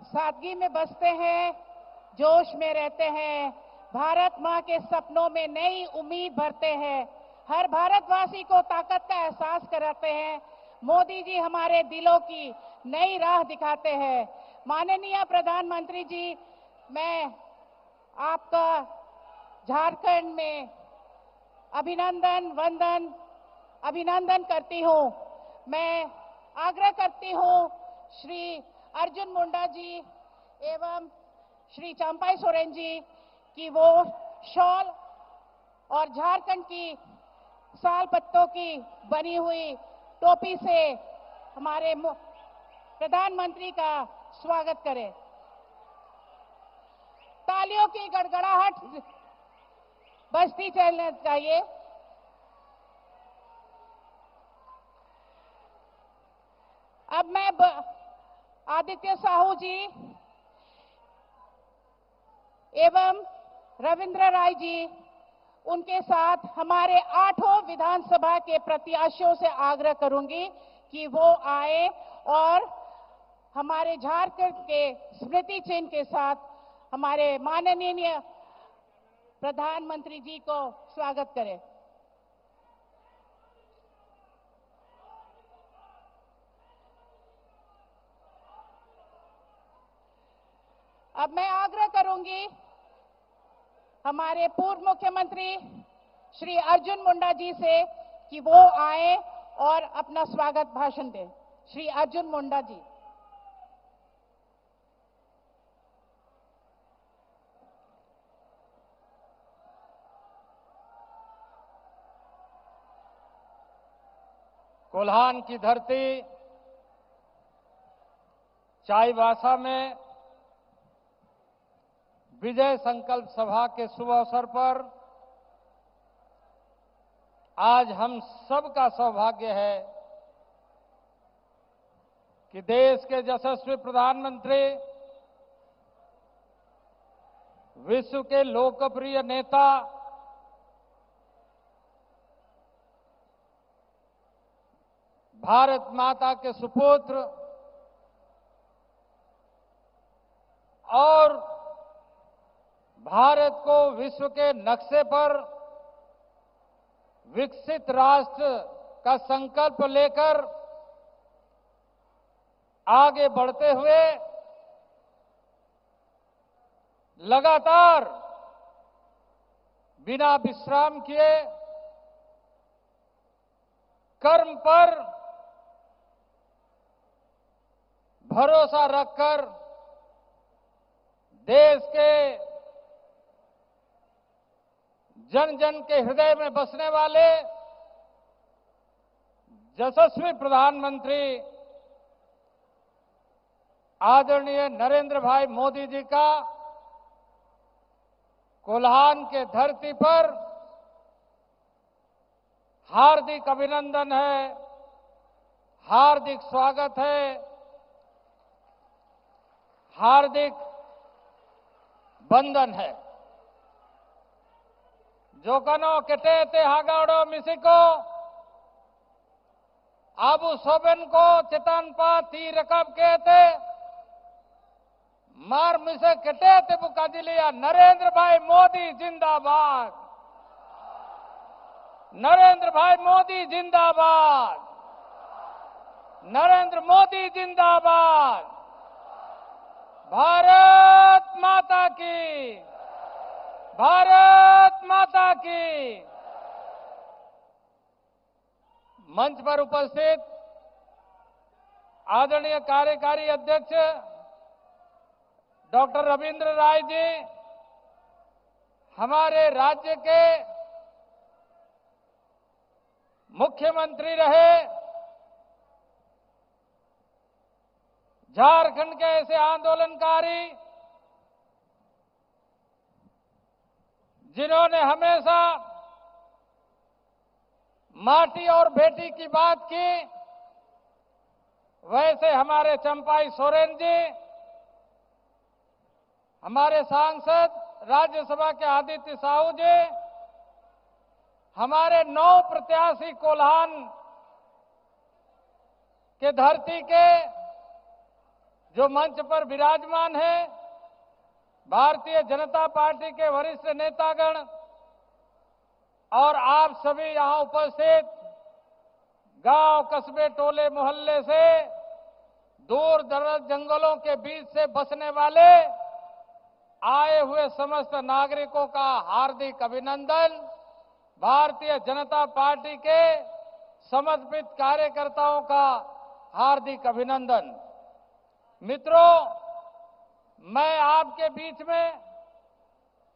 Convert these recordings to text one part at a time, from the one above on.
सादगी में बसते हैं, जोश में रहते हैं, भारत माँ के सपनों में नई उम्मीद भरते हैं, हर भारतवासी को ताकत का एहसास कराते हैं। मोदी जी हमारे दिलों की नई राह दिखाते हैं। माननीय प्रधानमंत्री जी, मैं आपका झारखंड में अभिनंदन करती हूँ। मैं आग्रह करती हूँ श्री अर्जुन मुंडा जी एवं श्री चंपाई सोरेन जी कि वो शॉल और झारखंड की साल पत्तों की बनी हुई टोपी से हमारे प्रधानमंत्री का स्वागत करें। तालियों की गड़गड़ाहट बजती चलनी चाहिए। अब मैं आदित्य साहू जी एवं रविंद्र राय जी, उनके साथ हमारे 8 विधानसभा के प्रत्याशियों से आग्रह करूंगी कि वो आए और हमारे झारखंड के स्मृति चिन्ह के साथ हमारे माननीय प्रधानमंत्री जी को स्वागत करें। अब मैं आग्रह करूंगी हमारे पूर्व मुख्यमंत्री श्री अर्जुन मुंडा जी से कि वो आए और अपना स्वागत भाषण दें। श्री अर्जुन मुंडा जी। कोल्हान की धरती चाईबासा में विजय संकल्प सभा के शुभ अवसर पर आज हम सब का सौभाग्य है कि देश के यशस्वी प्रधानमंत्री, विश्व के लोकप्रिय नेता, भारत माता के सुपुत्र और भारत को विश्व के नक्शे पर विकसित राष्ट्र का संकल्प लेकर आगे बढ़ते हुए लगातार बिना विश्राम किए कर्म पर भरोसा रखकर देश के जन जन के हृदय में बसने वाले यशस्वी प्रधानमंत्री आदरणीय नरेंद्र भाई मोदी जी का कोल्हान के धरती पर हार्दिक अभिनंदन है, हार्दिक स्वागत है, हार्दिक बंधन है। जो कनो केटे ते हागाड़ो मिसिको आबू सोबेन को चेतन पा ती रकब कहते मार मिसे केटे ते बुकाजिलिया। नरेंद्र भाई मोदी जिंदाबाद, नरेंद्र भाई मोदी जिंदाबाद, नरेंद्र मोदी जिंदाबाद। भारत माता की, भारत माता की। मंच पर उपस्थित आदरणीय कार्यकारी अध्यक्ष डॉक्टर रविंद्र राय जी, हमारे राज्य के मुख्यमंत्री रहे, झारखंड के ऐसे आंदोलनकारी जिन्होंने हमेशा माटी और बेटी की बात की, वैसे हमारे चंपाई सोरेन जी, हमारे सांसद राज्यसभा के आदित्य साहू जी, हमारे 9 प्रत्याशी कोल्हान के धरती के जो मंच पर विराजमान है, भारतीय जनता पार्टी के वरिष्ठ नेतागण और आप सभी यहां उपस्थित गांव, कस्बे, टोले, मोहल्ले से दूर दराज जंगलों के बीच से बसने वाले आए हुए समस्त नागरिकों का हार्दिक अभिनंदन। भारतीय जनता पार्टी के समर्पित कार्यकर्ताओं का हार्दिक अभिनंदन। मित्रों, मैं आपके बीच में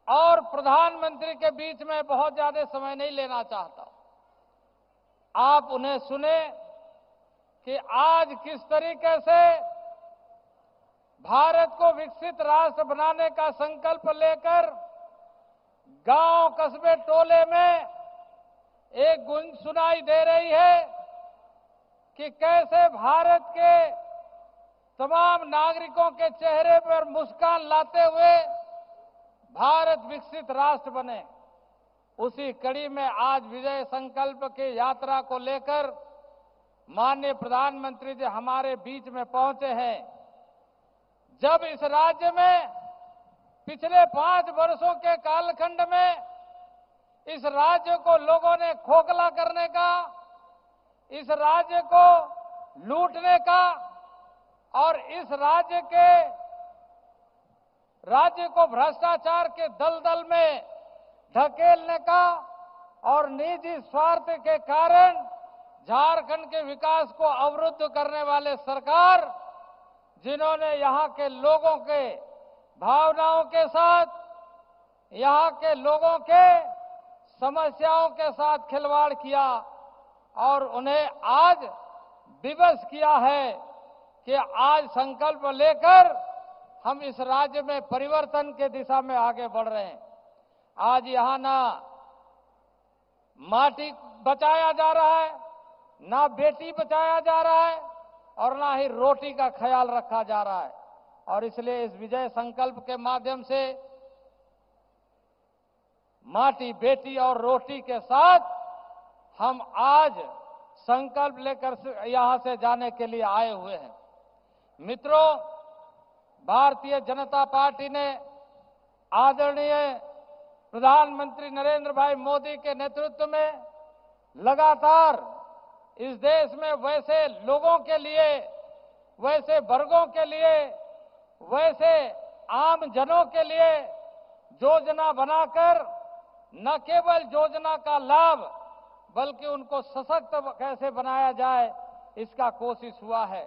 और प्रधानमंत्री के बीच में बहुत ज्यादा समय नहीं लेना चाहता। आप उन्हें सुने कि आज किस तरीके से भारत को विकसित राष्ट्र बनाने का संकल्प लेकर गांव, कस्बे, टोले में एक गूंज सुनाई दे रही है कि कैसे भारत के तमाम नागरिकों के चेहरे पर मुस्कान लाते हुए भारत विकसित राष्ट्र बने। उसी कड़ी में आज विजय संकल्प की यात्रा को लेकर माननीय प्रधानमंत्री जी हमारे बीच में पहुंचे हैं। जब इस राज्य में पिछले 5 वर्षों के कालखंड में इस राज्य को लोगों ने खोखला करने का, इस राज्य को लूटने का और इस राज्य को भ्रष्टाचार के दलदल में ढकेलने का और निजी स्वार्थ के कारण झारखंड के विकास को अवरुद्ध करने वाले सरकार, जिन्होंने यहां के लोगों के भावनाओं के साथ, यहां के लोगों के समस्याओं के साथ खिलवाड़ किया और उन्हें आज विवश किया है कि आज संकल्प लेकर हम इस राज्य में परिवर्तन के दिशा में आगे बढ़ रहे हैं। आज यहां ना माटी बचाया जा रहा है, ना बेटी बचाया जा रहा है और ना ही रोटी का ख्याल रखा जा रहा है। और इसलिए इस विजय संकल्प के माध्यम से माटी, बेटी और रोटी के साथ हम आज संकल्प लेकर यहां से जाने के लिए आए हुए हैं। मित्रों, भारतीय जनता पार्टी ने आदरणीय प्रधानमंत्री नरेंद्र भाई मोदी के नेतृत्व में लगातार इस देश में वैसे लोगों के लिए, वैसे वर्गों के लिए, वैसे आम जनों के लिए योजना बनाकर न केवल योजना का लाभ बल्कि उनको सशक्त कैसे बनाया जाए, इसका कोशिश हुआ है।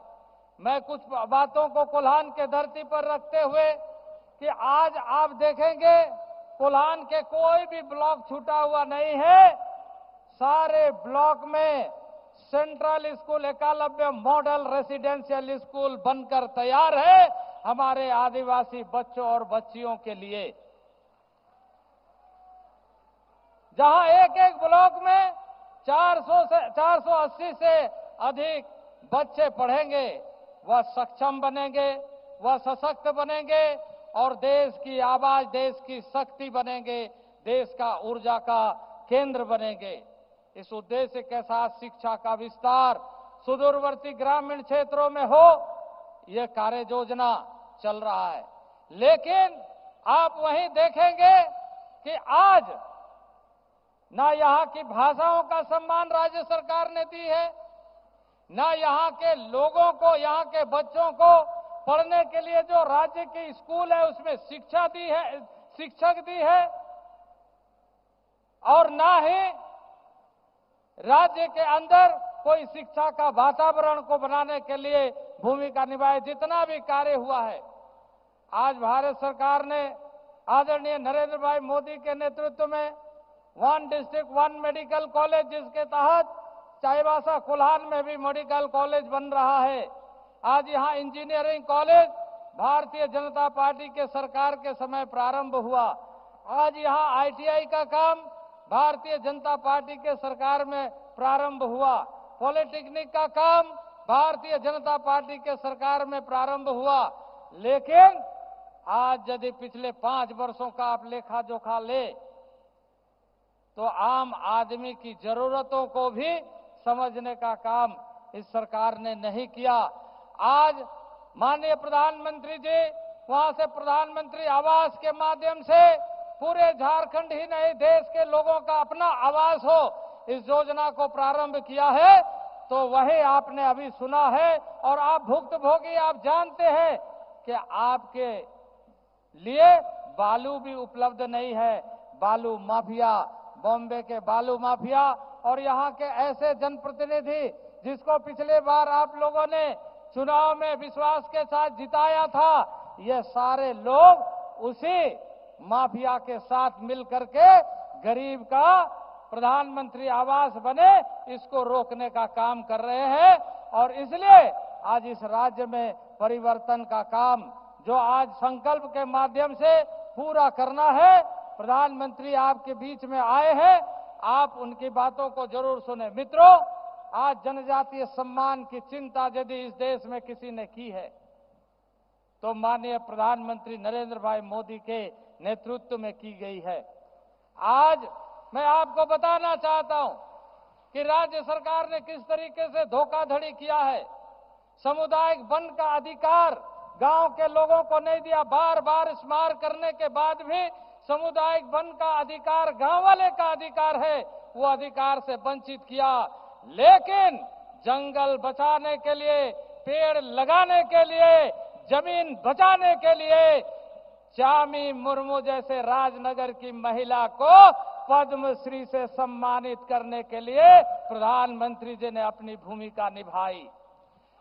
मैं कुछ बातों को कोल्हान के धरती पर रखते हुए कि आज आप देखेंगे कोल्हान के कोई भी ब्लॉक छूटा हुआ नहीं है। सारे ब्लॉक में central school, Eklavya model residential school बनकर तैयार है हमारे आदिवासी बच्चों और बच्चियों के लिए। जहां एक एक ब्लॉक में 480 से अधिक बच्चे पढ़ेंगे, वह सक्षम बनेंगे, वह सशक्त बनेंगे और देश की आवाज, देश की शक्ति बनेंगे, देश का ऊर्जा का केंद्र बनेंगे। इस उद्देश्य के साथ शिक्षा का विस्तार सुदूरवर्ती ग्रामीण क्षेत्रों में हो, यह कार्य योजना चल रहा है। लेकिन आप वहीं देखेंगे कि आज ना यहाँ की भाषाओं का सम्मान राज्य सरकार ने दी है, ना यहाँ के लोगों को, यहाँ के बच्चों को पढ़ने के लिए जो राज्य के स्कूल है उसमें शिक्षा दी है, शिक्षक दी है, और ना ही राज्य के अंदर कोई शिक्षा का वातावरण को बनाने के लिए भूमिका निभाए। जितना भी कार्य हुआ है, आज भारत सरकार ने आदरणीय नरेंद्र भाई मोदी के नेतृत्व में 1 डिस्ट्रिक्ट 1 मेडिकल कॉलेज, जिसके तहत चाईबासा कोल्हान में भी मेडिकल कॉलेज बन रहा है। आज यहाँ engineering college Bharatiya Janata party के सरकार के समय प्रारंभ हुआ। आज यहाँ आईटीआई का काम भारतीय जनता पार्टी के सरकार में प्रारंभ हुआ। पॉलिटेक्निक का काम भारतीय जनता पार्टी के सरकार में प्रारंभ हुआ। लेकिन आज यदि पिछले 5 वर्षों का आप लेखा जोखा ले तो आम आदमी की जरूरतों को भी समझने का काम इस सरकार ने नहीं किया। आज माननीय प्रधानमंत्री जी वहां से प्रधानमंत्री आवास के माध्यम से पूरे झारखंड ही नहीं देश के लोगों का अपना आवास हो, इस योजना को प्रारंभ किया है। तो वही आपने अभी सुना है और आप भुक्तभोगी, आप जानते हैं कि आपके लिए बालू भी उपलब्ध नहीं है। बालू माफिया, बॉम्बे के बालू माफिया और यहाँ के ऐसे जनप्रतिनिधि जिसको पिछले बार आप लोगों ने चुनाव में विश्वास के साथ जिताया था, ये सारे लोग उसी माफिया के साथ मिल करके गरीब का प्रधानमंत्री आवास बने, इसको रोकने का काम कर रहे हैं। और इसलिए आज इस राज्य में परिवर्तन का काम जो आज संकल्प के माध्यम से पूरा करना है, प्रधानमंत्री आपके बीच में आए हैं, आप उनकी बातों को जरूर सुने। मित्रों, आज जनजातीय सम्मान की चिंता यदि इस देश में किसी ने की है तो माननीय प्रधानमंत्री नरेंद्र भाई मोदी के नेतृत्व में की गई है। आज मैं आपको बताना चाहता हूं कि राज्य सरकार ने किस तरीके से धोखाधड़ी किया है। सामुदायिक वन का अधिकार गांव के लोगों को नहीं दिया, बार बार स्मार करने के बाद भी सामुदायिक वन का अधिकार गांव वाले का अधिकार है, वो अधिकार से वंचित किया। लेकिन जंगल बचाने के लिए, पेड़ लगाने के लिए, जमीन बचाने के लिए चामी मुर्मू जैसे राजनगर की महिला को पद्मश्री से सम्मानित करने के लिए प्रधानमंत्री जी ने अपनी भूमिका निभाई।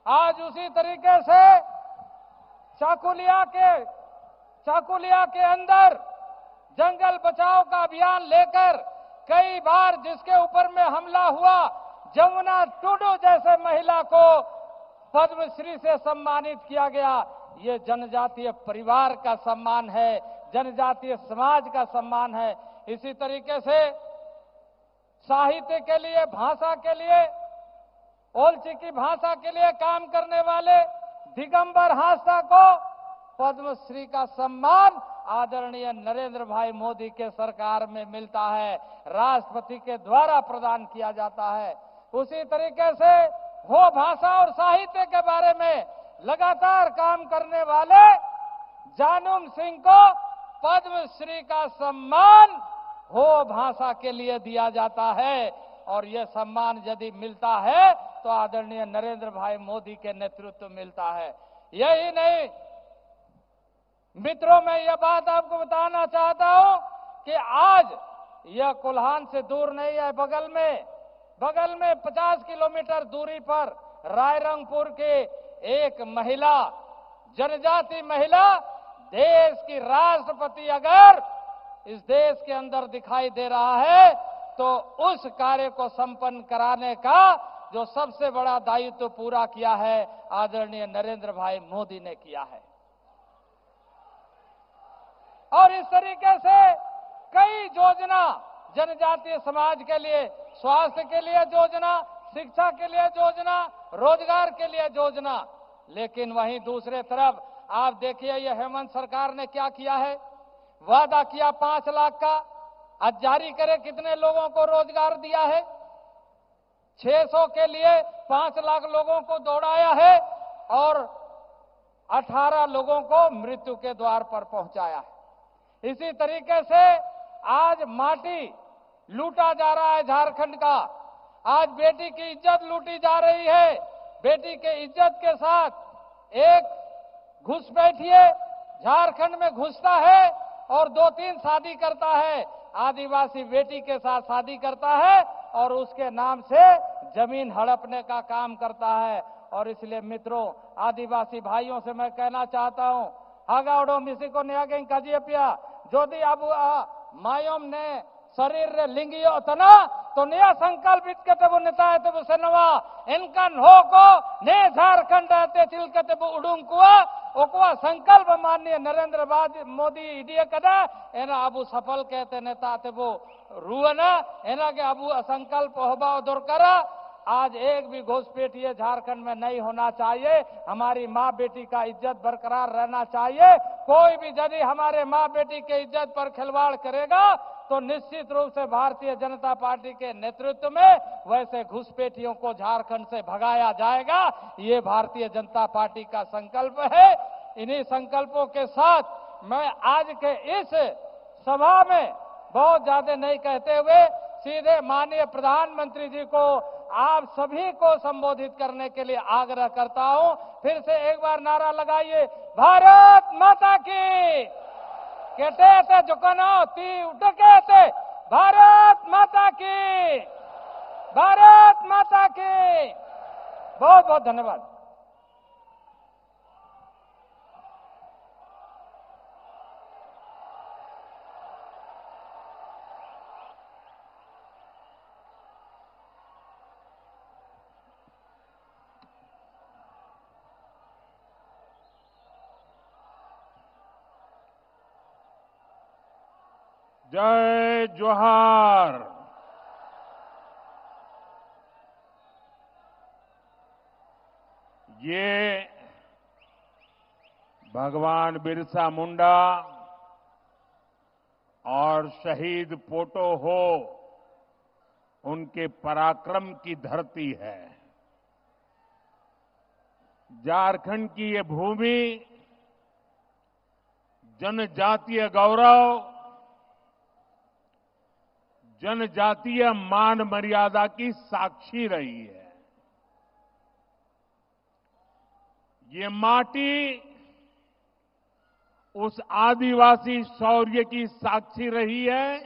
आज उसी तरीके से चाकुलिया के अंदर जंगल बचाओ का अभियान लेकर कई बार जिसके ऊपर में हमला हुआ, जमुना टुडू जैसे महिला को पद्मश्री से सम्मानित किया गया। ये जनजातीय परिवार का सम्मान है, जनजातीय समाज का सम्मान है। इसी तरीके से साहित्य के लिए, भाषा के लिए, ओलची की भाषा के लिए काम करने वाले दिगंबर हांसदा को पद्मश्री का सम्मान आदरणीय नरेंद्र भाई मोदी के सरकार में मिलता है, राष्ट्रपति के द्वारा प्रदान किया जाता है। उसी तरीके से हो भाषा और साहित्य के बारे में लगातार काम करने वाले जानुम सिंह को पद्मश्री का सम्मान हो भाषा के लिए दिया जाता है। और यह सम्मान यदि मिलता है तो आदरणीय नरेंद्र भाई मोदी के नेतृत्व मिलता है। यही नहीं मित्रों, मैं यह बात आपको बताना चाहता हूं कि आज यह कोल्हान से दूर नहीं है, बगल में 50 किलोमीटर दूरी पर रायरंगपुर के एक महिला, जनजाति महिला, देश की राष्ट्रपति अगर इस देश के अंदर दिखाई दे रहा है तो उस कार्य को संपन्न कराने का जो सबसे बड़ा दायित्व पूरा किया है आदरणीय नरेंद्र भाई मोदी ने किया है। और इस तरीके से कई योजना जनजातीय समाज के लिए, स्वास्थ्य के लिए योजना, शिक्षा के लिए योजना, रोजगार के लिए योजना। लेकिन वहीं दूसरे तरफ आप देखिए ये हेमंत सरकार ने क्या किया है। वादा किया 5 लाख का, आज जारी करे कितने लोगों को रोजगार दिया है। 600 के लिए 5 लाख लोगों को दौड़ाया है और 18 लोगों को मृत्यु के द्वार पर पहुंचाया है। इसी तरीके से आज माटी लूटा जा रहा है झारखंड का। आज बेटी की इज्जत लूटी जा रही है। बेटी के इज्जत के साथ एक घुसपैठिए झारखंड में घुसता है और 2-3 शादी करता है, आदिवासी बेटी के साथ शादी करता है और उसके नाम से जमीन हड़पने का काम करता है। और इसलिए मित्रों, आदिवासी भाइयों से मैं कहना चाहता हूं, हागावडो मिसी को न्यागें काजियपिया जोदी अब मायोम ने शरीर रे लिंगियो तना तो नया संकल्प इतकते वो नेता है तो सेनवा इनकन हो को ने झारखंड आते चिलकते वो उडुंकुआ ओकुआ संकल्प माननीय नरेंद्र मोदी इडिया कदा एना अबू सफल कहते नेता ते वो रुअना एना के अबू संकल्प होबा दरकारा आज एक भी घुसपैठिए झारखंड में नहीं होना चाहिए। हमारी माँ बेटी का इज्जत बरकरार रहना चाहिए। कोई भी यदि हमारे माँ बेटी के इज्जत पर खिलवाड़ करेगा तो निश्चित रूप से भारतीय जनता पार्टी के नेतृत्व में वैसे घुसपैठियों को झारखंड से भगाया जाएगा। ये भारतीय जनता पार्टी का संकल्प है। इन्हीं संकल्पों के साथ मैं आज के इस सभा में बहुत ज्यादा नहीं कहते हुए सीधे माननीय प्रधानमंत्री जी को, आप सभी को संबोधित करने के लिए आग्रह करता हूं। फिर से एक बार नारा लगाइए, भारत माता की। कहते थे जुकनो ती उठके थे, भारत माता की, भारत माता की। बहुत बहुत धन्यवाद। जय जोहार। ये भगवान बिरसा मुंडा और शहीद पोटो हो उनके पराक्रम की धरती है। झारखंड की ये भूमि जनजातीय गौरव, जनजातीय मान मर्यादा की साक्षी रही है। ये माटी उस आदिवासी शौर्य की साक्षी रही है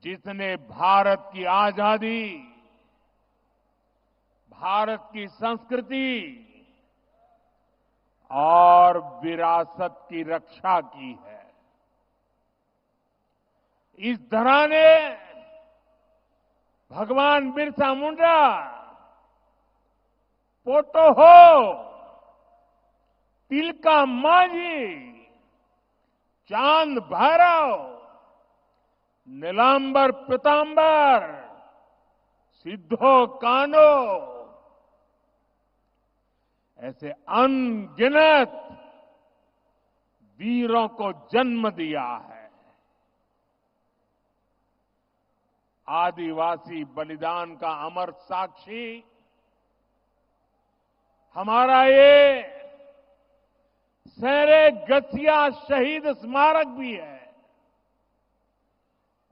जिसने भारत की आजादी, भारत की संस्कृति और विरासत की रक्षा की है। इस धरा ने भगवान बिरसा मुंडा, पोटो हो, तिलका मांझी, चांद भैरव, नीलांबर पीतांबर, सिद्धो कानो, ऐसे अनगिनत वीरों को जन्म दिया है। आदिवासी बलिदान का अमर साक्षी हमारा ये सैरे गसिया शहीद स्मारक भी है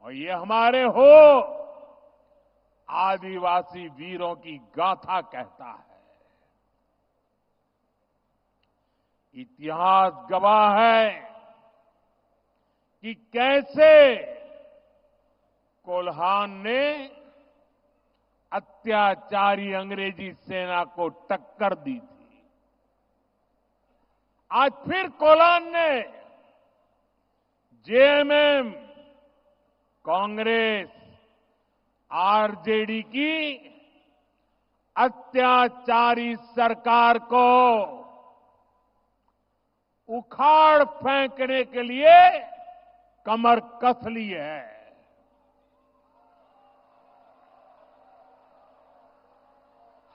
और ये हमारे हो आदिवासी वीरों की गाथा कहता है। इतिहास गवाह है कि कैसे कोल्हान ने अत्याचारी अंग्रेजी सेना को टक्कर दी थी। आज फिर कोल्हान ने जेएमएम, कांग्रेस, आरजेडी की अत्याचारी सरकार को उखाड़ फेंकने के लिए कमर कस ली है।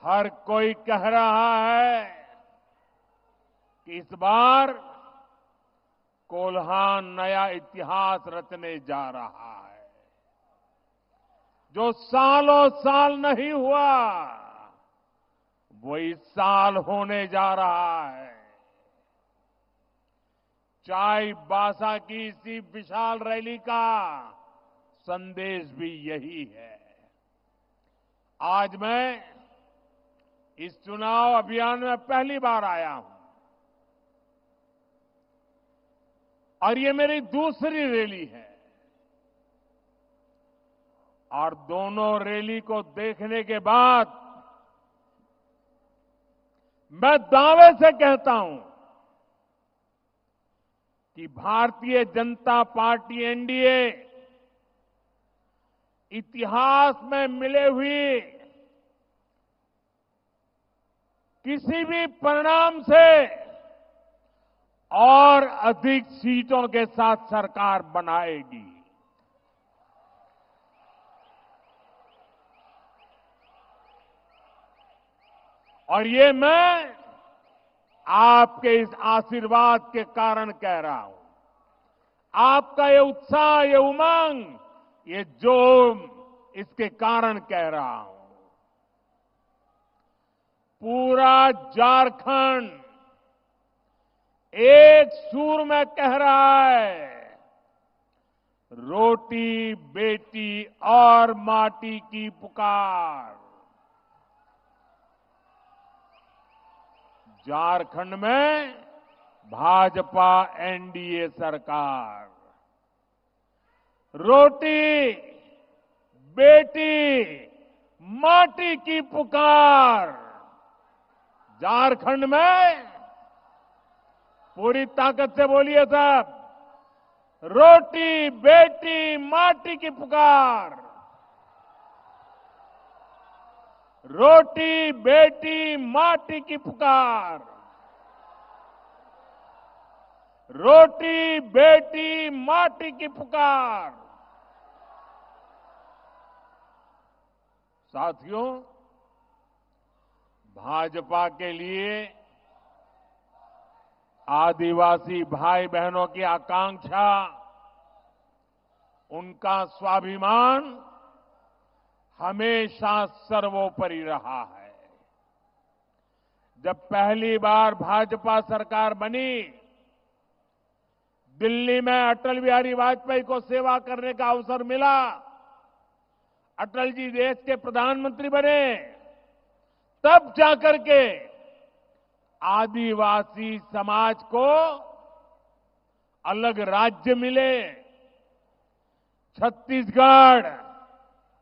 हर कोई कह रहा है कि इस बार कोल्हान नया इतिहास रचने जा रहा है। जो सालों साल नहीं हुआ वो इस साल होने जा रहा है। चाईबासा की इसी विशाल रैली का संदेश भी यही है। आज मैं इस चुनाव अभियान में पहली बार आया हूं और ये मेरी दूसरी रैली है और दोनों रैली को देखने के बाद मैं दावे से कहता हूं कि भारतीय जनता पार्टी एनडीए इतिहास में मिले हुए किसी भी परिणाम से और अधिक सीटों के साथ सरकार बनाएगी। और ये मैं आपके इस आशीर्वाद के कारण कह रहा हूं। आपका ये उत्साह, ये उमंग, ये जोम, इसके कारण कह रहा हूं। पूरा झारखंड एक सुर में कह रहा है, रोटी बेटी और माटी की पुकार। झारखंड में भाजपा एनडीए सरकार, रोटी बेटी माटी की पुकार। झारखंड में पूरी ताकत से बोलिए सब, रोटी बेटी माटी की पुकार। रोटी बेटी माटी की पुकार। रोटी बेटी माटी की पुकार। साथियों, भाजपा के लिए आदिवासी भाई बहनों की आकांक्षा, उनका स्वाभिमान हमेशा सर्वोपरि रहा है। जब पहली बार भाजपा सरकार बनी, दिल्ली में अटल बिहारी वाजपेयी को सेवा करने का अवसर मिला। अटल जी देश के प्रधानमंत्री बने, तब जाकर के आदिवासी समाज को अलग राज्य मिले। छत्तीसगढ़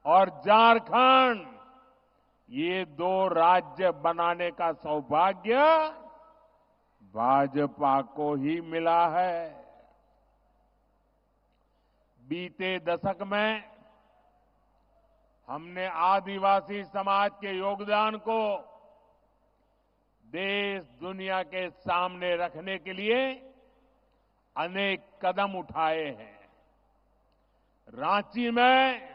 और झारखंड, ये दो राज्य बनाने का सौभाग्य भाजपा को ही मिला है। बीते दशक में हमने आदिवासी समाज के योगदान को देश दुनिया के सामने रखने के लिए अनेक कदम उठाए हैं। रांची में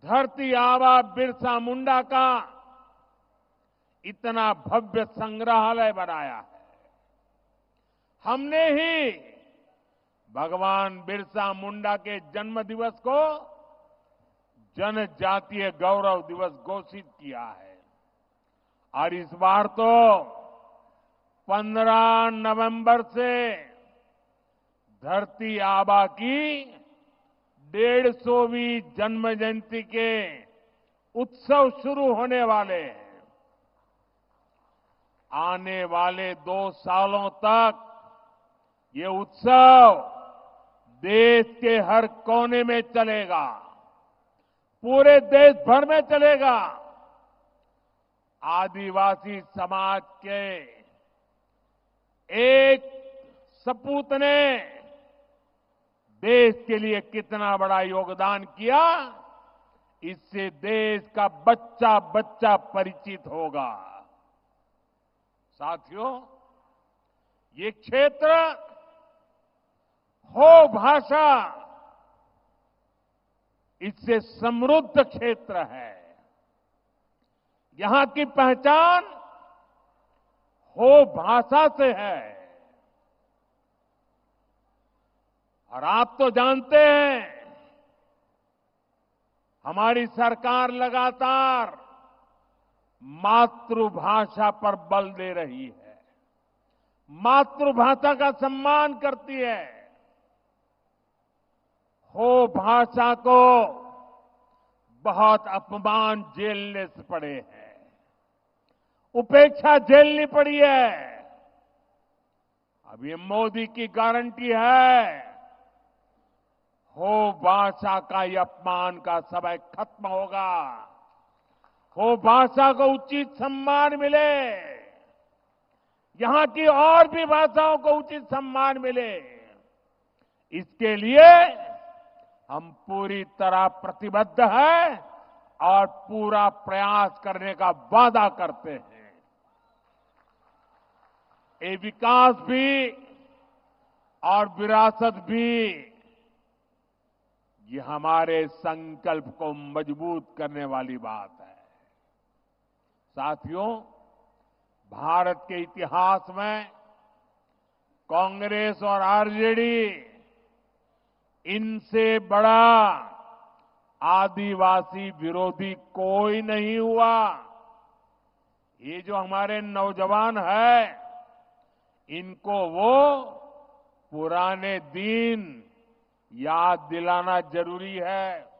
धरती आबा बिरसा मुंडा का इतना भव्य संग्रहालय बनाया है। हमने ही भगवान बिरसा मुंडा के जन्म दिवस को जनजातीय गौरव दिवस घोषित किया है। और इस बार तो 15 नवंबर से धरती आबा की 150वीं जन्म जयंती के उत्सव शुरू होने वाले हैं। आने वाले 2 सालों तक ये उत्सव देश के हर कोने में चलेगा, पूरे देश भर में चलेगा। आदिवासी समाज के एक सपूत ने देश के लिए कितना बड़ा योगदान किया, इससे देश का बच्चा बच्चा परिचित होगा। साथियों, ये क्षेत्र हो भाषा, इससे समृद्ध क्षेत्र है। यहां की पहचान हो भाषा से है। और आप तो जानते हैं, हमारी सरकार लगातार मातृभाषा पर बल दे रही है, मातृभाषा का सम्मान करती है। हो भाषा को बहुत अपमान झेलने से पड़े हैं, उपेक्षा झेलनी पड़ी है। अब ये मोदी की गारंटी है, हो भाषा का ये अपमान का समय खत्म होगा, हो भाषा को उचित सम्मान मिले, यहां की और भी भाषाओं को उचित सम्मान मिले। इसके लिए हम पूरी तरह प्रतिबद्ध हैं और पूरा प्रयास करने का वादा करते हैं। ये विकास भी और विरासत भी, ये हमारे संकल्प को मजबूत करने वाली बात है। साथियों, भारत के इतिहास में कांग्रेस और आरजेडी इनसे बड़ा आदिवासी विरोधी कोई नहीं हुआ। ये जो हमारे नौजवान हैं, इनको वो पुराने दिन याद दिलाना जरूरी है।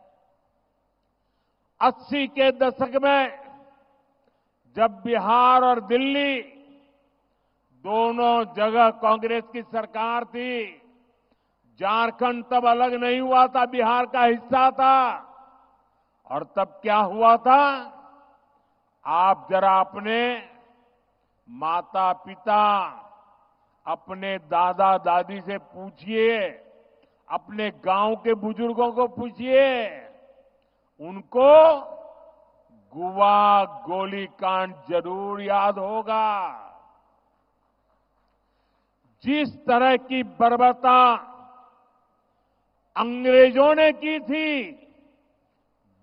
80 के दशक में जब बिहार और दिल्ली दोनों जगह कांग्रेस की सरकार थी, झारखंड तब अलग नहीं हुआ था, बिहार का हिस्सा था। और तब क्या हुआ था, आप जरा अपने माता पिता, अपने दादा दादी से पूछिए, अपने गांव के बुजुर्गों को पूछिए, उनको गुवा गोलीकांड जरूर याद होगा। जिस तरह की बर्बरता अंग्रेजों ने की थी,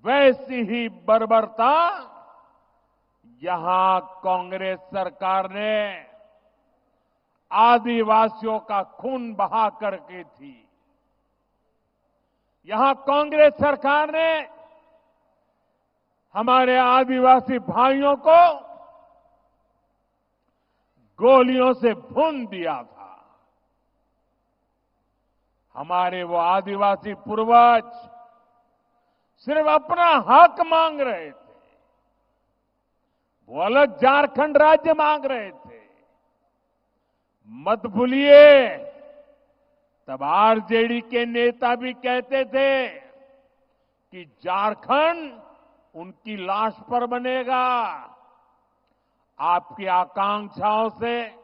वैसी ही बर्बरता यहां कांग्रेस सरकार ने आदिवासियों का खून बहा करके थी। यहां कांग्रेस सरकार ने हमारे आदिवासी भाइयों को गोलियों से भून दिया था। हमारे वो आदिवासी पूर्वज सिर्फ अपना हक मांग रहे थे, वो अलग झारखंड राज्य मांग रहे थे। मत भूलिए, तब आरजेडी के नेता भी कहते थे कि झारखंड उनकी लाश पर बनेगा। आपकी आकांक्षाओं से,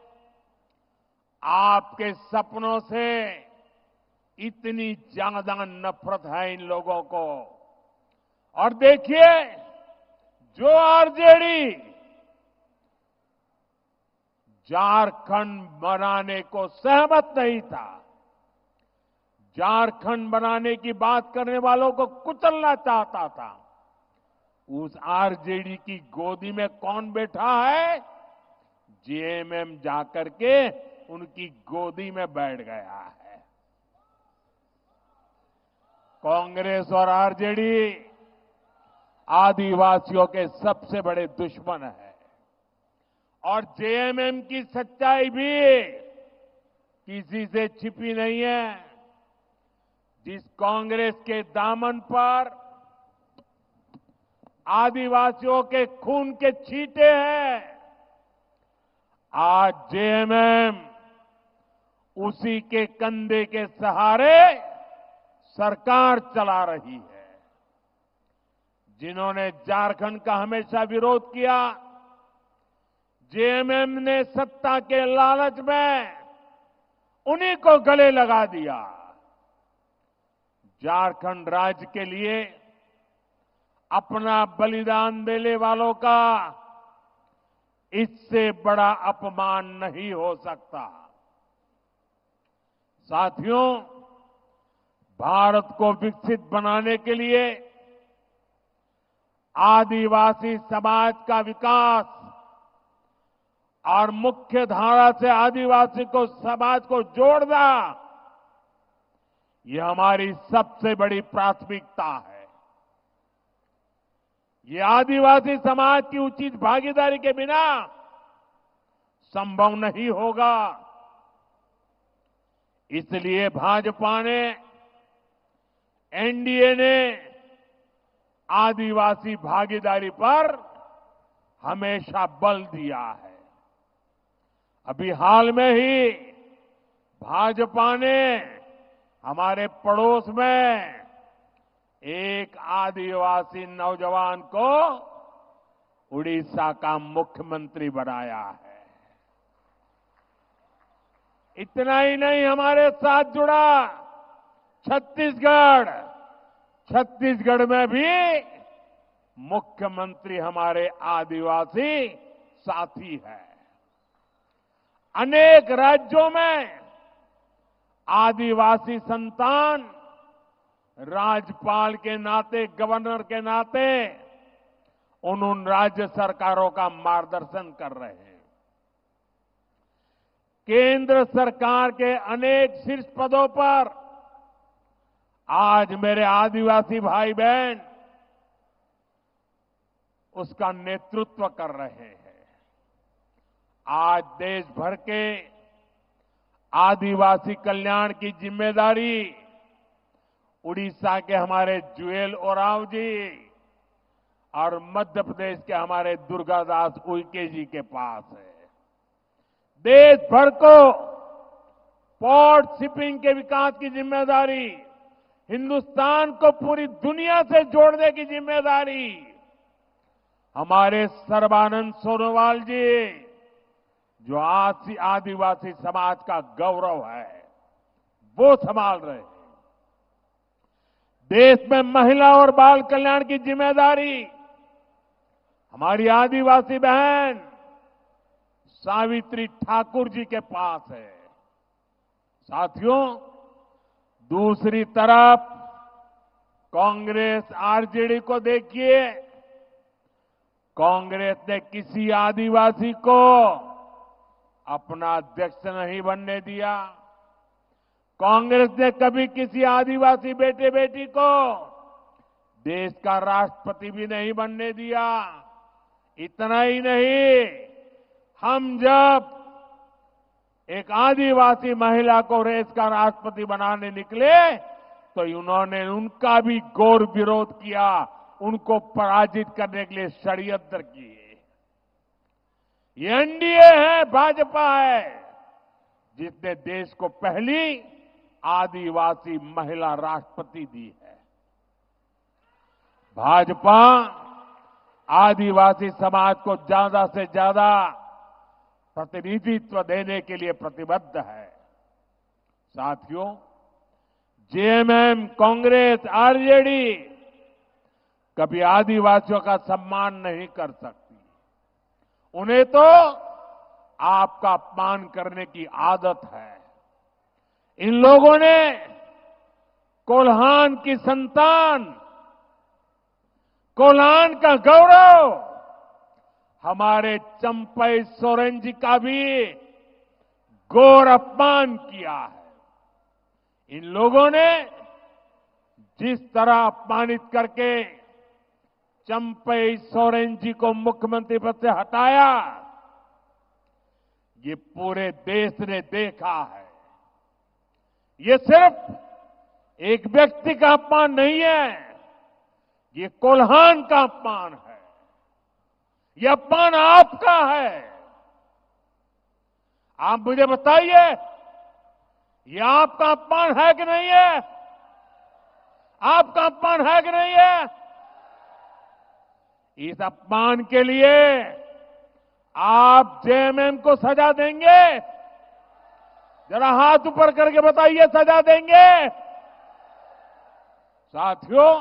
आपके सपनों से इतनी ज्यादा नफरत है इन लोगों को। और देखिए, जो आरजेडी झारखंड बनाने को सहमत नहीं था, झारखंड बनाने की बात करने वालों को कुचलना चाहता था, उस आरजेडी की गोदी में कौन बैठा है? जेएमएम जाकर के उनकी गोदी में बैठ गया है। कांग्रेस और आरजेडी आदिवासियों के सबसे बड़े दुश्मन है। और जेएमएम की सच्चाई भी किसी से छिपी नहीं है। जिस कांग्रेस के दामन पर आदिवासियों के खून के छींटे हैं, आज जेएमएम उसी के कंधे के सहारे सरकार चला रही है। जिन्होंने झारखंड का हमेशा विरोध किया, जेएमएम ने सत्ता के लालच में उन्हीं को गले लगा दिया। झारखंड राज्य के लिए अपना बलिदान देने वालों का इससे बड़ा अपमान नहीं हो सकता। साथियों, भारत को विकसित बनाने के लिए आदिवासी समाज का विकास और मुख्य धारा से आदिवासी को समाज को जोड़ना, ये हमारी सबसे बड़ी प्राथमिकता है। ये आदिवासी समाज की उचित भागीदारी के बिना संभव नहीं होगा। इसलिए भाजपा ने, एनडीए ने आदिवासी भागीदारी पर हमेशा बल दिया है। अभी हाल में ही भाजपा ने हमारे पड़ोस में एक आदिवासी नौजवान को उड़ीसा का मुख्यमंत्री बनाया है। इतना ही नहीं, हमारे साथ जुड़ा छत्तीसगढ़, छत्तीसगढ़ में भी मुख्यमंत्री हमारे आदिवासी साथी है। अनेक राज्यों में आदिवासी संतान राज्यपाल के नाते, गवर्नर के नाते उन राज्य सरकारों का मार्गदर्शन कर रहे हैं। केंद्र सरकार के अनेक शीर्ष पदों पर आज मेरे आदिवासी भाई बहन उसका नेतृत्व कर रहे हैं। आज देश भर के आदिवासी कल्याण की जिम्मेदारी उड़ीसा के हमारे जुएल ओरांव जी और मध्य प्रदेश के हमारे दुर्गादास उइके जी के पास है। देश भर को पोर्ट शिपिंग के विकास की जिम्मेदारी, हिंदुस्तान को पूरी दुनिया से जोड़ने की जिम्मेदारी हमारे सर्बानंद सोनोवाल जी, जो आदिवासी समाज का गौरव है, वो संभाल रहे हैं। देश में महिला और बाल कल्याण की जिम्मेदारी हमारी आदिवासी बहन सावित्री ठाकुर जी के पास है। साथियों, दूसरी तरफ कांग्रेस आरजेडी को देखिए। कांग्रेस ने किसी आदिवासी को अपना अध्यक्ष नहीं बनने दिया। कांग्रेस ने कभी किसी आदिवासी बेटे बेटी को देश का राष्ट्रपति भी नहीं बनने दिया। इतना ही नहीं, हम जब एक आदिवासी महिला को देश का राष्ट्रपति बनाने निकले तो उन्होंने उनका भी घोर विरोध किया, उनको पराजित करने के लिए षड्यंत्र किए। ये एनडीए है, भाजपा है, जिसने देश को पहली आदिवासी महिला राष्ट्रपति दी है। भाजपा आदिवासी समाज को ज्यादा से ज्यादा प्रतिनिधित्व देने के लिए प्रतिबद्ध है। साथियों, जेएमएम, कांग्रेस, आरजेडी कभी आदिवासियों का सम्मान नहीं कर सकती। उन्हें तो आपका अपमान करने की आदत है। इन लोगों ने कोल्हान की संतान, कोल्हान का गौरव हमारे चंपई सोरेन जी का भी घोर अपमान किया है। इन लोगों ने जिस तरह अपमानित करके चंपई सोरेन जी को मुख्यमंत्री पद से हटाया, ये पूरे देश ने देखा है। ये सिर्फ एक व्यक्ति का अपमान नहीं है, ये कोल्हान का अपमान है। ये अपमान आपका है। आप मुझे बताइए, ये आपका अपमान है कि नहीं है? आपका अपमान है कि नहीं है? इस अपमान के लिए आप जेएमएम को सजा देंगे? जरा हाथ ऊपर करके बताइए, सजा देंगे? साथियों,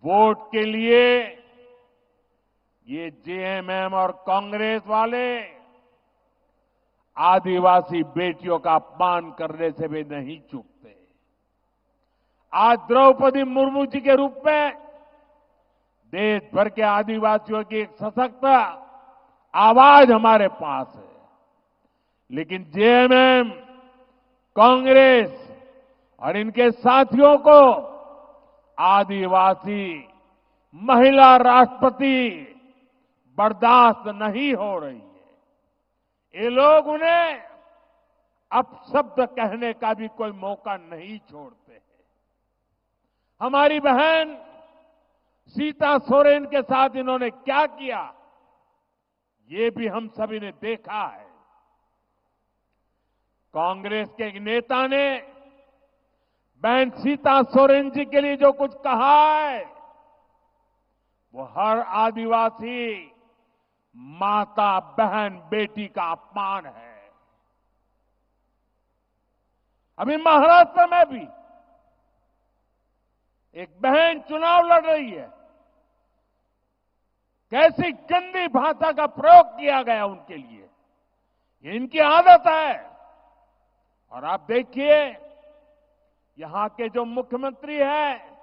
वोट के लिए ये जेएमएम और कांग्रेस वाले आदिवासी बेटियों का अपमान करने से भी नहीं चूकते। आज द्रौपदी मुर्मू जी के रूप में देश भर के आदिवासियों की एक सशक्त आवाज हमारे पास है। लेकिन जेएमएम, कांग्रेस और इनके साथियों को आदिवासी महिला राष्ट्रपति बर्दाश्त नहीं हो रही है। ये लोग उन्हें अपशब्द कहने का भी कोई मौका नहीं छोड़ते हैं। हमारी बहन सीता सोरेन के साथ इन्होंने क्या किया, ये भी हम सभी ने देखा है। कांग्रेस के एक नेता ने बहन सीता सोरेन जी के लिए जो कुछ कहा है, वो हर आदिवासी माता, बहन, बेटी का अपमान है। अभी महाराष्ट्र में भी एक बहन चुनाव लड़ रही है। कैसी गंदी भाषा का प्रयोग किया गया उनके लिए, ये इनकी आदत है। और आप देखिए, यहां के जो मुख्यमंत्री हैं,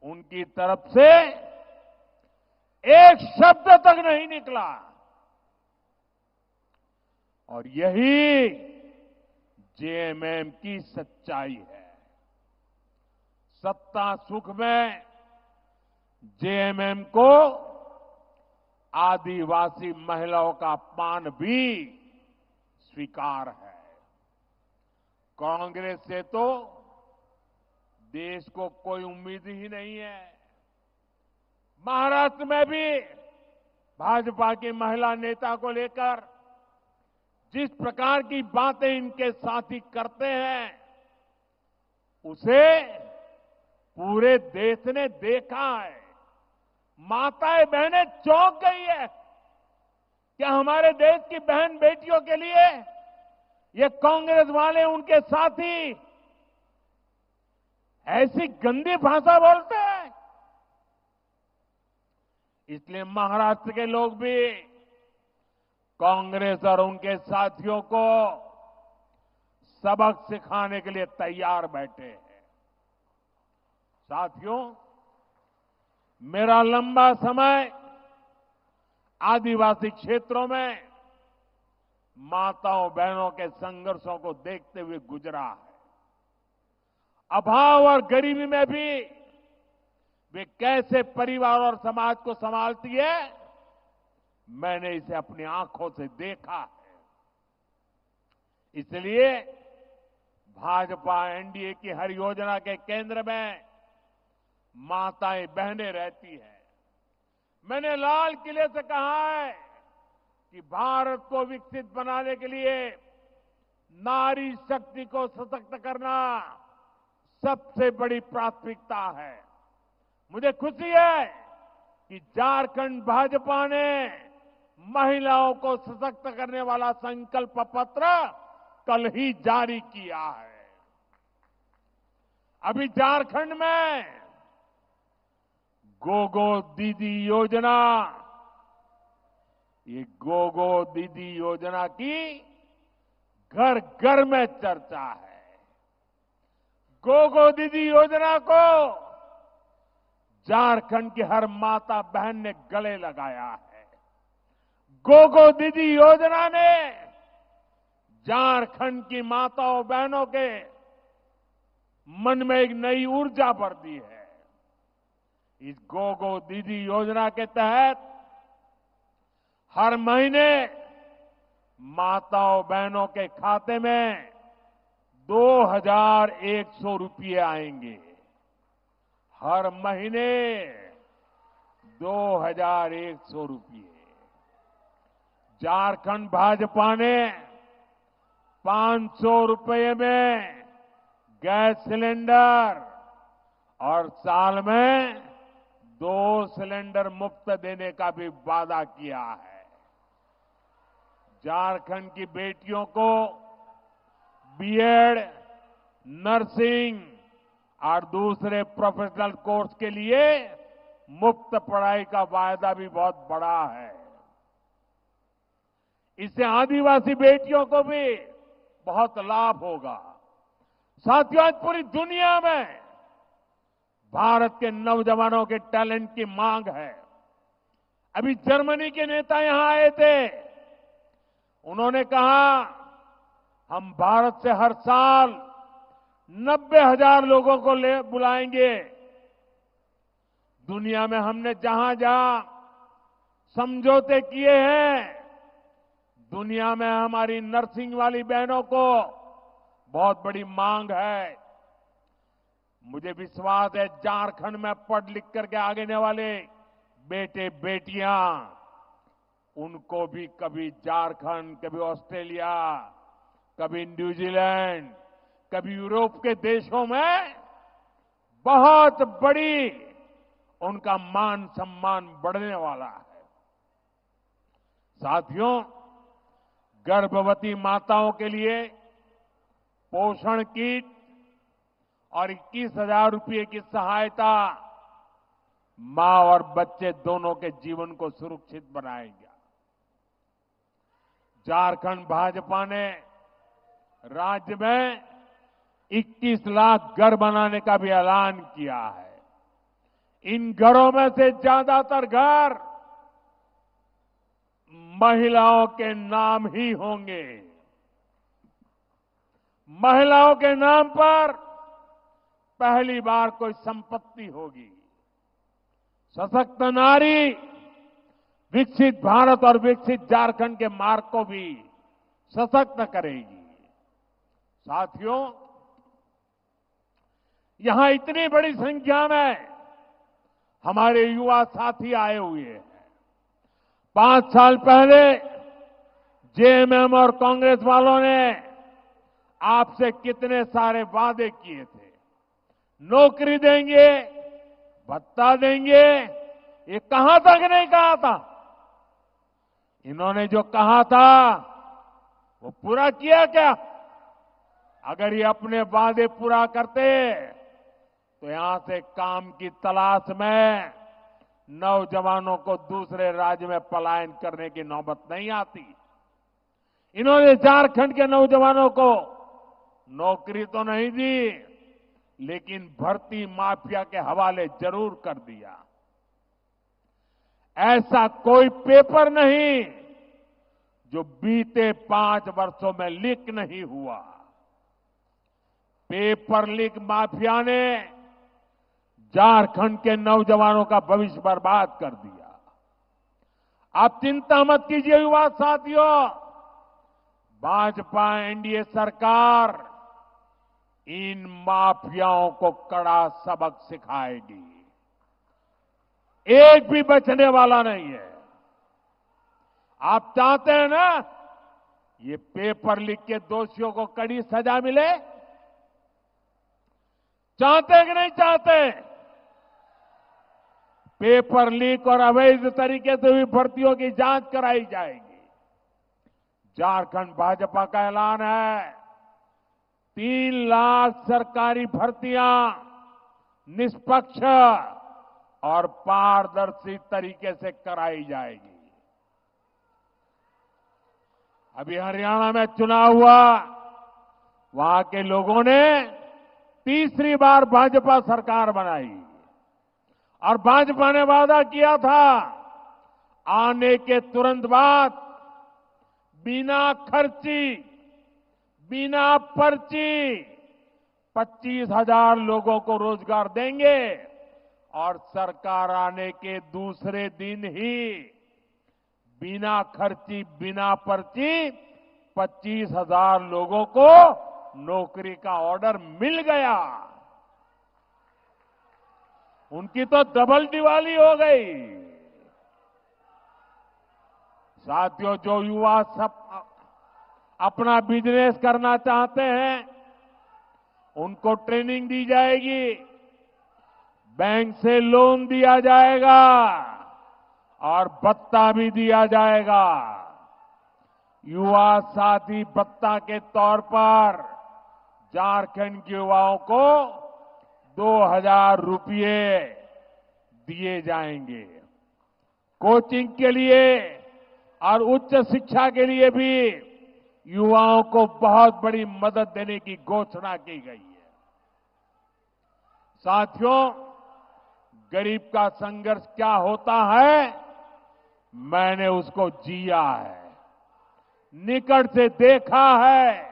उनकी तरफ से एक शब्द तक नहीं निकला। और यही जेएमएम की सच्चाई है। सत्ता सुख में जेएमएम को आदिवासी महिलाओं का अपमान भी स्वीकार है। कांग्रेस से तो देश को कोई उम्मीद ही नहीं है। महाराष्ट्र में भी भाजपा की महिला नेता को लेकर जिस प्रकार की बातें इनके साथी करते हैं, उसे पूरे देश ने देखा है। माताएं बहनें चौंक गई है। क्या हमारे देश की बहन बेटियों के लिए ये कांग्रेस वाले, उनके साथी ऐसी गंदी भाषा बोलते हैं? इसलिए महाराष्ट्र के लोग भी कांग्रेस और उनके साथियों को सबक सिखाने के लिए तैयार बैठे हैं। साथियों, मेरा लंबा समय आदिवासी क्षेत्रों में माताओं बहनों के संघर्षों को देखते हुए गुजरा है। अभाव और गरीबी में भी वे कैसे परिवार और समाज को संभालती है, मैंने इसे अपनी आंखों से देखा है। इसलिए भाजपा एनडीए की हर योजना के केंद्र में माताएं बहनें रहती हैं। मैंने लाल किले से कहा है कि भारत को विकसित बनाने के लिए नारी शक्ति को सशक्त करना सबसे बड़ी प्राथमिकता है। मुझे खुशी है कि झारखंड भाजपा ने महिलाओं को सशक्त करने वाला संकल्प पत्र कल ही जारी किया है। अभी झारखंड में गोगो दीदी योजना, ये गोगो दीदी योजना की घर घर में चर्चा है। गोगो दीदी योजना को झारखंड की हर माता बहन ने गले लगाया है। गोगो दीदी योजना ने झारखंड की माताओं बहनों के मन में एक नई ऊर्जा भर दी है। इस गोगो दीदी योजना के तहत हर महीने माताओं बहनों के खाते में 2100 रुपये आएंगे। हर महीने 2100 रुपये। झारखंड भाजपा ने 500 रुपये में गैस सिलेंडर और साल में 2 सिलेंडर मुफ्त देने का भी वादा किया है। झारखंड की बेटियों को बीएड, नर्सिंग और दूसरे प्रोफेशनल कोर्स के लिए मुफ्त पढ़ाई का वायदा भी बहुत बड़ा है। इससे आदिवासी बेटियों को भी बहुत लाभ होगा। साथियों, आज पूरी दुनिया में भारत के नौजवानों के टैलेंट की मांग है। अभी जर्मनी के नेता यहां आए थे। उन्होंने कहा, हम भारत से हर साल 90,000 लोगों को बुलाएंगे। दुनिया में हमने जहां जहां समझौते किए हैं, दुनिया में हमारी नर्सिंग वाली बहनों को बहुत बड़ी मांग है। मुझे विश्वास है झारखंड में पढ़ लिख करके आगे आने वाले बेटे बेटियां, उनको भी कभी झारखंड, कभी ऑस्ट्रेलिया, कभी न्यूजीलैंड, कभी यूरोप के देशों में बहुत बड़ी उनका मान सम्मान बढ़ने वाला है। साथियों, गर्भवती माताओं के लिए पोषण किट और 21,000 रुपये की सहायता मां और बच्चे दोनों के जीवन को सुरक्षित बनाएगा। झारखंड भाजपा ने राज्य में 21 लाख घर बनाने का भी ऐलान किया है। इन घरों में से ज्यादातर घर महिलाओं के नाम ही होंगे। महिलाओं के नाम पर पहली बार कोई संपत्ति होगी। सशक्त नारी विकसित भारत और विकसित झारखंड के मार्ग को भी सशक्त करेगी। साथियों, यहां इतनी बड़ी संख्या में हमारे युवा साथी आए हुए हैं। 5 साल पहले जेएमएम और कांग्रेस वालों ने आपसे कितने सारे वादे किए थे। नौकरी देंगे, भत्ता देंगे, ये कहां तक नहीं कहा था। इन्होंने जो कहा था वो पूरा किया क्या? अगर ये अपने वादे पूरा करते तो यहां से काम की तलाश में नौजवानों को दूसरे राज्य में पलायन करने की नौबत नहीं आती। इन्होंने झारखंड के नौजवानों को नौकरी तो नहीं दी, लेकिन भर्ती माफिया के हवाले जरूर कर दिया। ऐसा कोई पेपर नहीं जो बीते 5 वर्षों में लीक नहीं हुआ। पेपर लीक माफिया ने झारखंड के नौजवानों का भविष्य बर्बाद कर दिया। आप चिंता मत कीजिए युवा साथियों, भाजपा एनडीए सरकार इन माफियाओं को कड़ा सबक सिखाएगी। एक भी बचने वाला नहीं है। आप चाहते हैं ना ये पेपर लीक के दोषियों को कड़ी सजा मिले? चाहते हैं कि नहीं चाहते? पेपर लीक और अवैध तरीके से हुई भर्तियों की जांच कराई जाएगी। झारखंड भाजपा का ऐलान है 3 लाख सरकारी भर्तियां निष्पक्ष और पारदर्शी तरीके से कराई जाएगी। अभी हरियाणा में चुनाव हुआ, वहां के लोगों ने तीसरी बार भाजपा सरकार बनाई और भाजपा ने वादा किया था आने के तुरंत बाद बिना खर्ची, बिना पर्ची 25,000 लोगों को रोजगार देंगे और सरकार आने के दूसरे दिन ही बिना खर्ची, बिना पर्ची 25,000 लोगों को नौकरी का ऑर्डर मिल गया। उनकी तो डबल दिवाली हो गई। साथियों, जो युवा सब अपना बिजनेस करना चाहते हैं उनको ट्रेनिंग दी जाएगी, बैंक से लोन दिया जाएगा और भत्ता भी दिया जाएगा। युवा साथी भत्ता के तौर पर झारखंड के युवाओं को 2,000 रुपये दिए जाएंगे। कोचिंग के लिए और उच्च शिक्षा के लिए भी युवाओं को बहुत बड़ी मदद देने की घोषणा की गई है। साथियों, गरीब का संघर्ष क्या होता है मैंने उसको जिया है, निकट से देखा है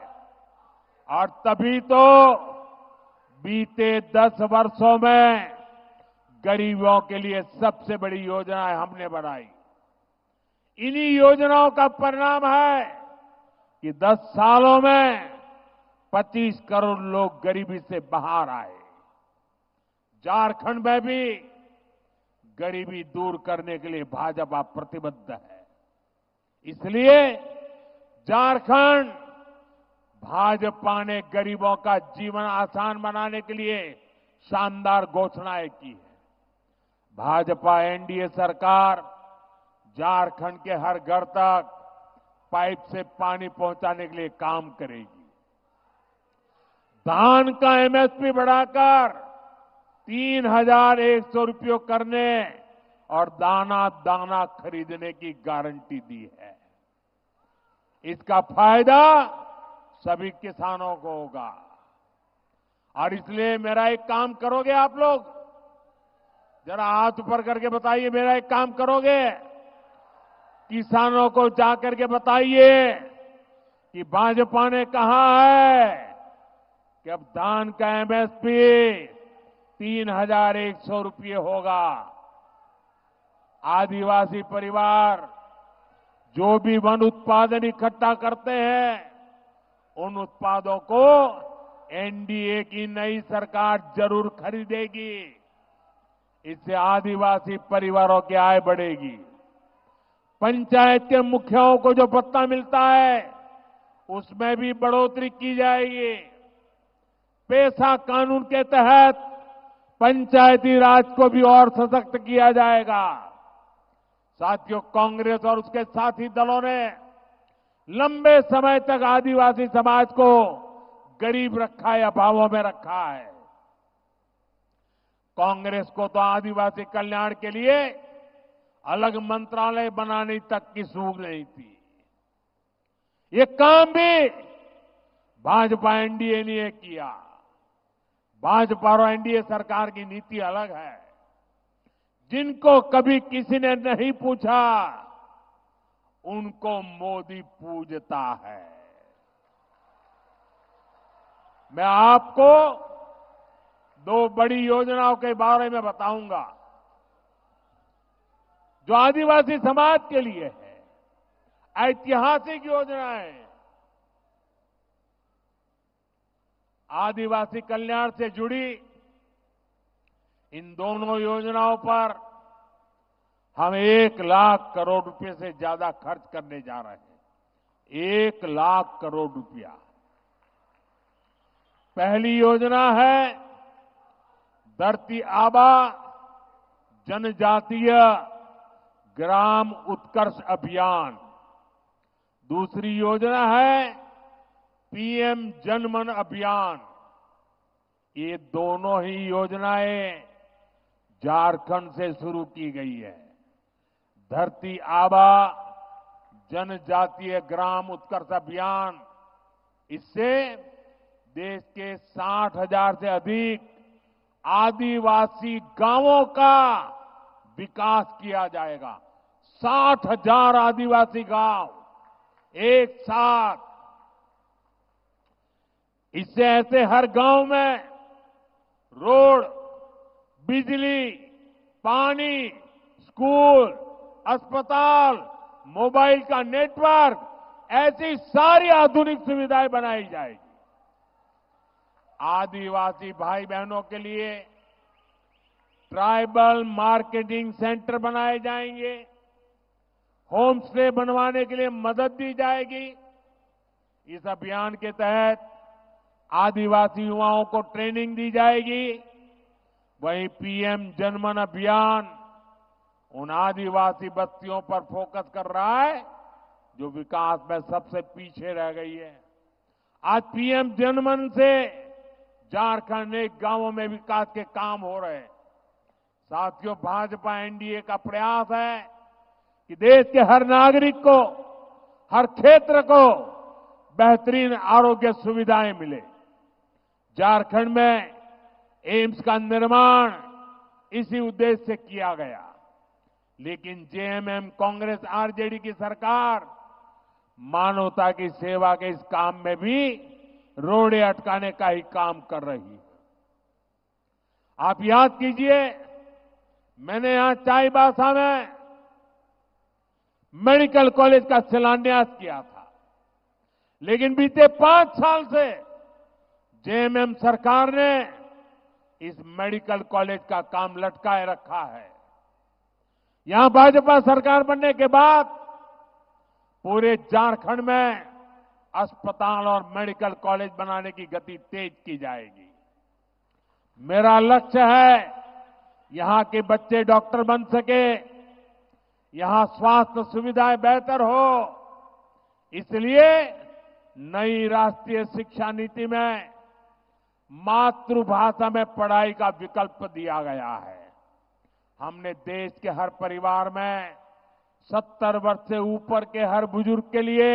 और तभी तो बीते 10 वर्षों में गरीबों के लिए सबसे बड़ी योजनाएं हमने बनाई। इन्हीं योजनाओं का परिणाम है कि 10 सालों में 25 करोड़ लोग गरीबी से बाहर आए। झारखंड में भी गरीबी दूर करने के लिए भाजपा प्रतिबद्ध है। इसलिए झारखंड भाजपा ने गरीबों का जीवन आसान बनाने के लिए शानदार घोषणाएं की है। भाजपा एनडीए सरकार झारखंड के हर घर तक पाइप से पानी पहुंचाने के लिए काम करेगी। धान का एमएसपी बढ़ाकर 3,100 रुपये करने और दाना दाना खरीदने की गारंटी दी है। इसका फायदा सभी किसानों को होगा और इसलिए मेरा एक काम करोगे आप लोग, जरा हाथ ऊपर करके बताइए, मेरा एक काम करोगे? किसानों को जाकर के बताइए कि भाजपा ने कहा है कि अब धान का एमएसपी 3,100 रुपये होगा। आदिवासी परिवार जो भी वन उत्पादन इकट्ठा करते हैं, उन उत्पादों को एनडीए की नई सरकार जरूर खरीदेगी। इससे आदिवासी परिवारों की आय बढ़ेगी। पंचायत के मुखियाओं को जो भत्ता मिलता है, उसमें भी बढ़ोतरी की जाएगी। पेशा कानून के तहत पंचायती राज को भी और सशक्त किया जाएगा। साथियों, कांग्रेस और उसके साथी दलों ने लंबे समय तक आदिवासी समाज को गरीब रखा है, अभावों में रखा है। कांग्रेस को तो आदिवासी कल्याण के लिए अलग मंत्रालय बनाने तक की सूझ नहीं थी। ये काम भी भाजपा एनडीए ने किया। भाजपा और एनडीए सरकार की नीति अलग है। जिनको कभी किसी ने नहीं पूछा, उनको मोदी पूजता है। मैं आपको 2 बड़ी योजनाओं के बारे में बताऊंगा जो आदिवासी समाज के लिए है। ऐतिहासिक योजनाएं। आदिवासी कल्याण से जुड़ी इन दोनों योजनाओं पर हम 1 लाख करोड़ रुपए से ज्यादा खर्च करने जा रहे हैं। 1 लाख करोड़ रुपया। पहली योजना है धरती आबा जनजातीय ग्राम उत्कर्ष अभियान। दूसरी योजना है पीएम जनमन अभियान। ये दोनों ही योजनाएं झारखंड से शुरू की गई है। धरती आबा जनजातीय ग्राम उत्कर्ष अभियान, इससे देश के 60,000 से अधिक आदिवासी गांवों का विकास किया जाएगा। 60,000 आदिवासी गांव एक साथ। इससे ऐसे हर गांव में रोड, बिजली, पानी, स्कूल, अस्पताल, मोबाइल का नेटवर्क, ऐसी सारी आधुनिक सुविधाएं बनाई जाएगी। आदिवासी भाई बहनों के लिए ट्राइबल मार्केटिंग सेंटर बनाए जाएंगे। होम स्टे बनवाने के लिए मदद दी जाएगी। इस अभियान के तहत आदिवासी युवाओं को ट्रेनिंग दी जाएगी। वहीं पीएम जनमन अभियान उन आदिवासी बस्तियों पर फोकस कर रहा है जो विकास में सबसे पीछे रह गई है। आज पीएम जनमन से झारखंड के गांवों में विकास के काम हो रहे हैं। साथियों, भाजपा एनडीए का प्रयास है कि देश के हर नागरिक को, हर क्षेत्र को बेहतरीन आरोग्य सुविधाएं मिले। झारखंड में एम्स का निर्माण इसी उद्देश्य से किया गया। लेकिन जेएमएम कांग्रेस आरजेडी की सरकार मानवता की सेवा के इस काम में भी रोड़े अटकाने का ही काम कर रही है। आप याद कीजिए, मैंने यहां चाईबासा में मेडिकल कॉलेज का शिलान्यास किया था। लेकिन बीते 5 साल से जेएमएम सरकार ने इस मेडिकल कॉलेज का काम लटकाए रखा है। यहां भाजपा सरकार बनने के बाद पूरे झारखंड में अस्पताल और मेडिकल कॉलेज बनाने की गति तेज की जाएगी। मेरा लक्ष्य है यहां के बच्चे डॉक्टर बन सके, यहां स्वास्थ्य सुविधाएं बेहतर हो। इसलिए नई राष्ट्रीय शिक्षा नीति में मातृभाषा में पढ़ाई का विकल्प दिया गया है। हमने देश के हर परिवार में 70 वर्ष से ऊपर के हर बुजुर्ग के लिए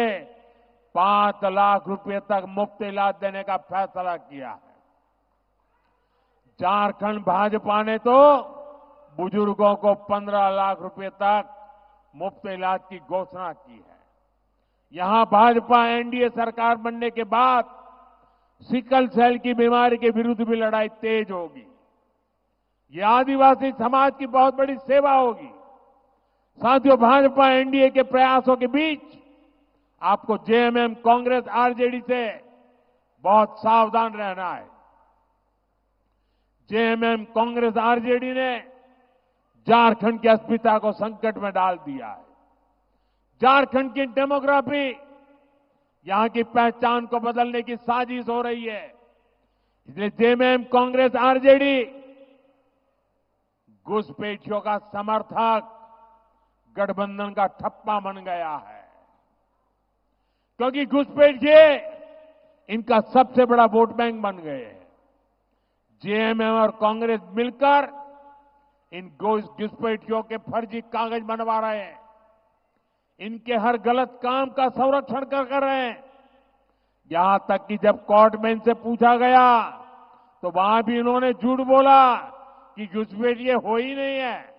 5 लाख रुपए तक मुफ्त इलाज देने का फैसला किया है। झारखंड भाजपा ने तो बुजुर्गों को 15 लाख रुपए तक मुफ्त इलाज की घोषणा की है। यहां भाजपा एनडीए सरकार बनने के बाद सिकल सेल की बीमारी के विरुद्ध भी लड़ाई तेज होगी। ये आदिवासी समाज की बहुत बड़ी सेवा होगी। साथियों, भाजपा एनडीए के प्रयासों के बीच आपको जेएमएम, कांग्रेस, आरजेडी से बहुत सावधान रहना है। जेएमएम, कांग्रेस, आरजेडी ने झारखंड की अस्मिता को संकट में डाल दिया है। झारखंड की डेमोग्राफी, यहां की पहचान को बदलने की साजिश हो रही है। इसलिए जेएमएम, कांग्रेस, आरजेडी घुसपैठियों का समर्थक गठबंधन का ठप्पा बन गया है, क्योंकि घुसपैठिए इनका सबसे बड़ा वोट बैंक बन गए हैं। जेएमएम और कांग्रेस मिलकर इन घुसपैठियों के फर्जी कागज बनवा रहे हैं। इनके हर गलत काम का संरक्षण कर रहे हैं। यहां तक कि जब कोर्ट में इनसे पूछा गया तो वहां भी इन्होंने झूठ बोला कि घुसपैठिए हो ही नहीं है।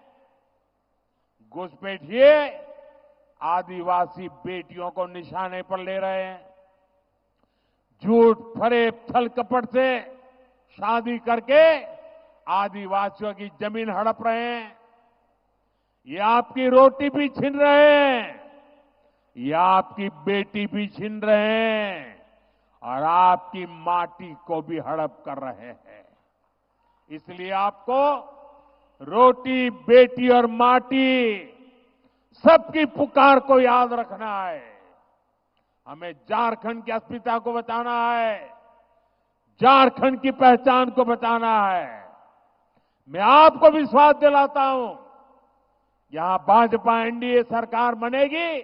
घुसपैठिए आदिवासी बेटियों को निशाने पर ले रहे हैं। झूठ, फरेब, छल कपट से शादी करके आदिवासियों की जमीन हड़प रहे हैं। ये आपकी रोटी भी छीन रहे हैं, ये आपकी बेटी भी छीन रहे हैं और आपकी माटी को भी हड़प कर रहे हैं। इसलिए आपको रोटी, बेटी और माटी सबकी पुकार को याद रखना है। हमें झारखंड की अस्मिता को बचाना है, झारखंड की पहचान को बचाना है। मैं आपको विश्वास दिलाता हूं, यहां भाजपा एनडीए सरकार बनेगी,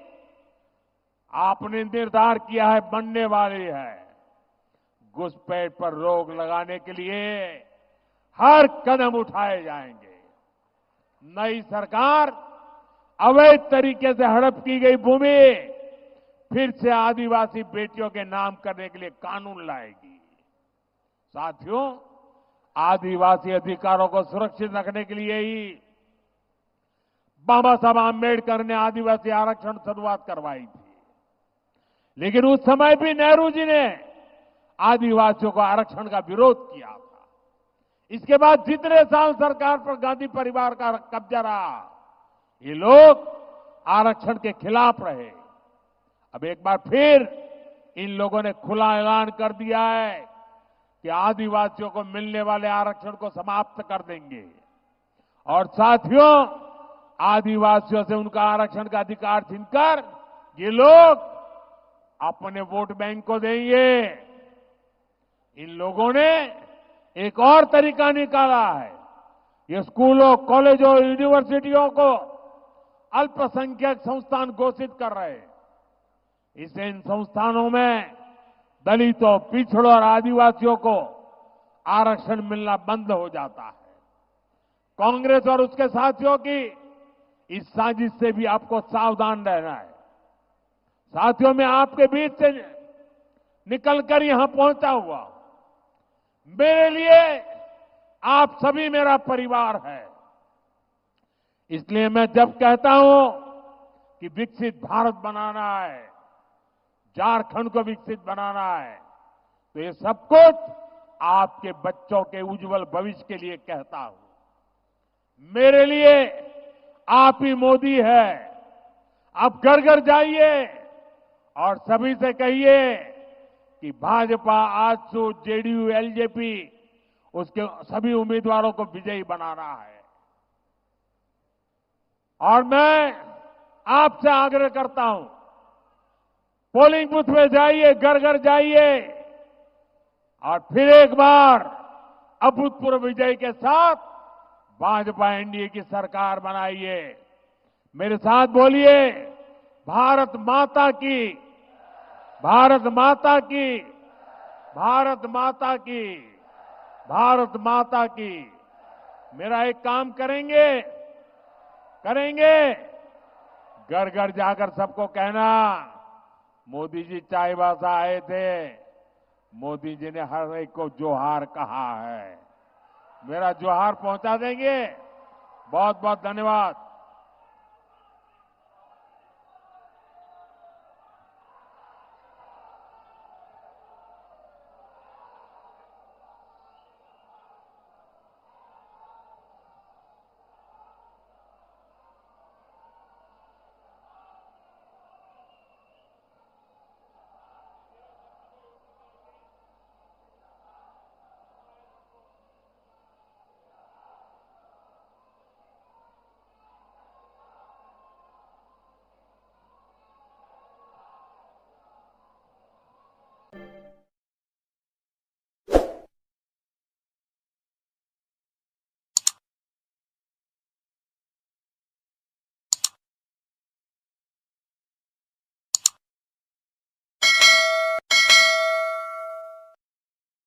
आपने निर्धार किया है, बनने वाली है। घुसपैठ पर रोक लगाने के लिए हर कदम उठाए जाएंगे। नई सरकार अवैध तरीके से हड़प की गई भूमि फिर से आदिवासी बेटियों के नाम करने के लिए कानून लाएगी। साथियों, आदिवासी अधिकारों को सुरक्षित रखने के लिए ही बाबा साहब आंबेडकर ने आदिवासी आरक्षण शुरुआत करवाई थी। लेकिन उस समय भी नेहरू जी ने आदिवासियों को आरक्षण का विरोध किया था। इसके बाद जितने साल सरकार पर गांधी परिवार का कब्जा रहा, ये लोग आरक्षण के खिलाफ रहे। अब एक बार फिर इन लोगों ने खुला ऐलान कर दिया है कि आदिवासियों को मिलने वाले आरक्षण को समाप्त कर देंगे और साथियों, आदिवासियों से उनका आरक्षण का अधिकार छीनकर ये लोग अपने वोट बैंक को देंगे। इन लोगों ने एक और तरीका निकाला है। ये स्कूलों, कॉलेजों, यूनिवर्सिटियों को अल्पसंख्यक संस्थान घोषित कर रहे हैं। इससे इन संस्थानों में दलितों, पिछड़ों और आदिवासियों को आरक्षण मिलना बंद हो जाता है। कांग्रेस और उसके साथियों की इस साजिश से भी आपको सावधान रहना है। साथियों, मैं आपके बीच से निकलकर यहां पहुंचा हुआ हूं। मेरे लिए आप सभी मेरा परिवार है। इसलिए मैं जब कहता हूं कि विकसित भारत बनाना है, झारखंड को विकसित बनाना है, तो ये सब कुछ आपके बच्चों के उज्जवल भविष्य के लिए कहता हूं। मेरे लिए आप ही मोदी है। आप घर घर जाइए और सभी से कहिए कि भाजपा, आजसू, जेडीयू, एलजेपी, उसके सभी उम्मीदवारों को विजयी बनाना है। और मैं आपसे आग्रह करता हूं, पोलिंग बूथ में जाइए, घर घर जाइए और फिर एक बार अभूतपूर्व विजय के साथ भाजपा एनडीए की सरकार बनाइए। मेरे साथ बोलिए, भारत माता की, भारत माता की, भारत माता की, भारत माता की। मेरा एक काम करेंगे, घर घर जाकर सबको कहना, मोदी जी चाईबासा आए थे, मोदी जी ने हर एक को जोहार कहा है। मेरा जोहार पहुंचा देंगे। बहुत बहुत धन्यवाद।